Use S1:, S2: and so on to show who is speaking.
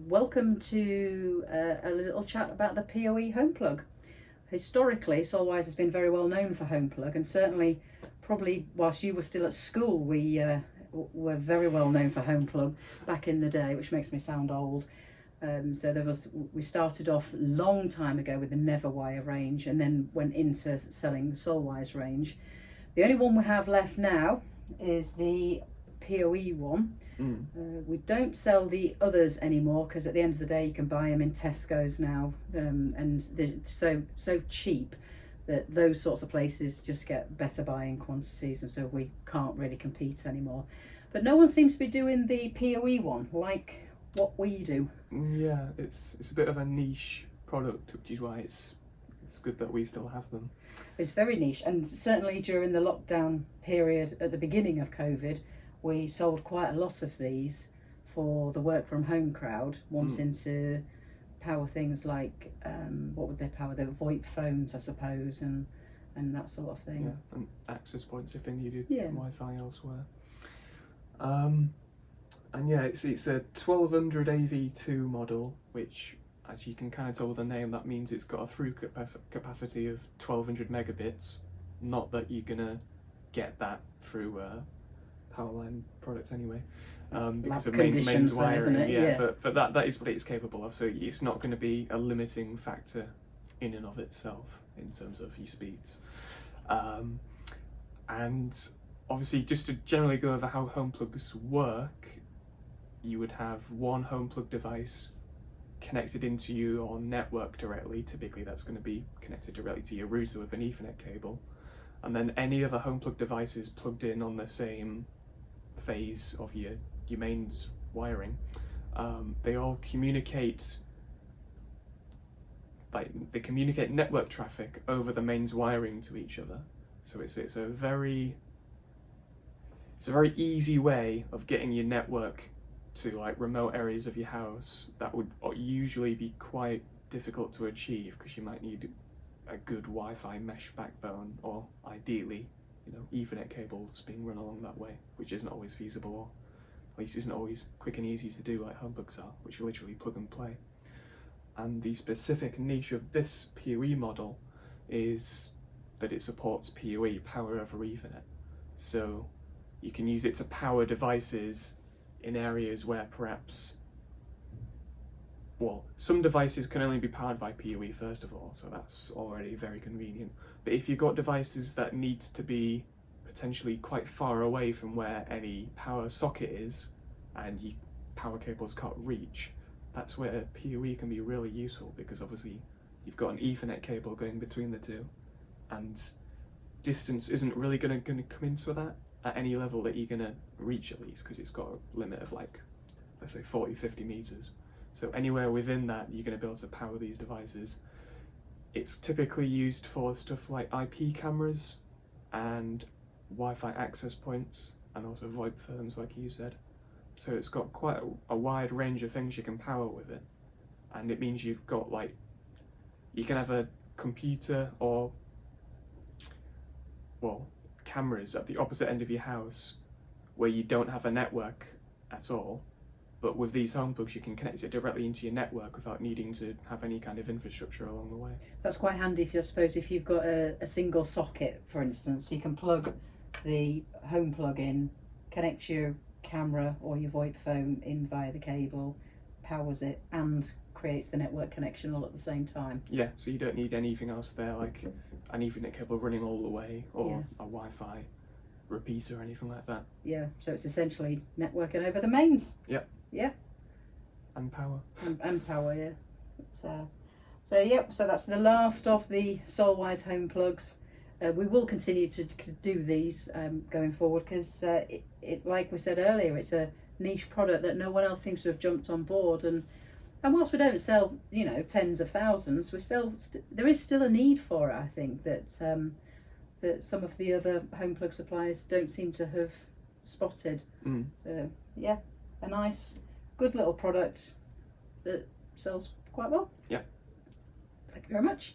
S1: Welcome to a little chat about the POE HomePlug. Historically, Solwise has been very well known for HomePlug, and certainly, probably whilst you were still at school, we were very well known for HomePlug back in the day, which makes me sound old. We started off a long time ago with the Neverwire range, and then went into selling the Solwise range. The only one we have left now is the POE one. We don't sell the others anymore because at the end of the day you can buy them in Tesco's now, and they're so cheap that those sorts of places just get better buying quantities, and so we can't really compete anymore. But no one seems to be doing the POE one like what we do.
S2: Yeah, it's a bit of a niche product, which is why it's good that we still have them.
S1: It's very niche, and certainly during the lockdown period at the beginning of COVID, we sold quite a lot of these for the work from home crowd wanting to power things like what would they power? The VoIP phones, I suppose, and that sort of thing.
S2: Yeah, and access points if they needed Wi-Fi elsewhere. And yeah, it's a 1200 AV2 model, which, as you can kind of tell with the name, that means it's got a through capacity of 1200 megabits. Not that you're gonna get that through Powerline products anyway, because of mains wiring.
S1: Isn't it? Yeah.
S2: But that is what it's capable of. So it's not going to be a limiting factor in and of itself in terms of your speeds. And obviously, just to generally go over how home plugs work, you would have one home plug device connected into your network directly. Typically, that's going to be connected directly to your router with an Ethernet cable, and then any other home plug devices plugged in on the same phase of your mains wiring. They all communicate, they communicate network traffic over the mains wiring to each other. So it's a very easy way of getting your network to like remote areas of your house that would usually be quite difficult to achieve, because you might need a good Wi-Fi mesh backbone, or ideally, Ethernet cables being run along that way, which isn't always feasible, or at least isn't always quick and easy to do like home plugs are, which are literally plug and play. And the specific niche of this PoE model is that it supports PoE, power over Ethernet. So you can use it to power devices in areas where perhaps, well, some devices can only be powered by PoE first of all, so that's already very convenient. But if you've got devices that need to be potentially quite far away from where any power socket is, and your power cables can't reach, that's where PoE can be really useful, because obviously you've got an Ethernet cable going between the two, and distance isn't really going to come into that at any level that you're going to reach, at least, because it's got a limit of like, let's say 40-50 meters. So anywhere within that, you're going to be able to power these devices. It's typically used for stuff like IP cameras and Wi-Fi access points, and also VoIP phones, like you said. So it's got quite a wide range of things you can power with it. And it means you've got like, you can have a computer or, well, cameras at the opposite end of your house where you don't have a network at all. But with these home plugs, you can connect it directly into your network without needing to have any kind of infrastructure along the way.
S1: That's quite handy, if you've got a single socket, for instance. You can plug the home plug in, connect your camera or your VoIP phone in via the cable, powers it, and creates the network connection all at the same time.
S2: Yeah, so you don't need anything else there, like an Ethernet cable running all the way, or a Wi-Fi repeater or anything like that.
S1: Yeah, so it's essentially networking over the mains.
S2: Yep.
S1: Yeah.
S2: And power.
S1: And power, yeah. So that's the last of the Solwise home plugs. We will continue to do these going forward, because it, like we said earlier, it's a niche product that no one else seems to have jumped on board. And whilst we don't sell, tens of thousands, we there is still a need for it. I think that some of the other home plug suppliers don't seem to have spotted. So yeah, a nice, good little product that sells quite well.
S2: Yeah.
S1: Thank you very much.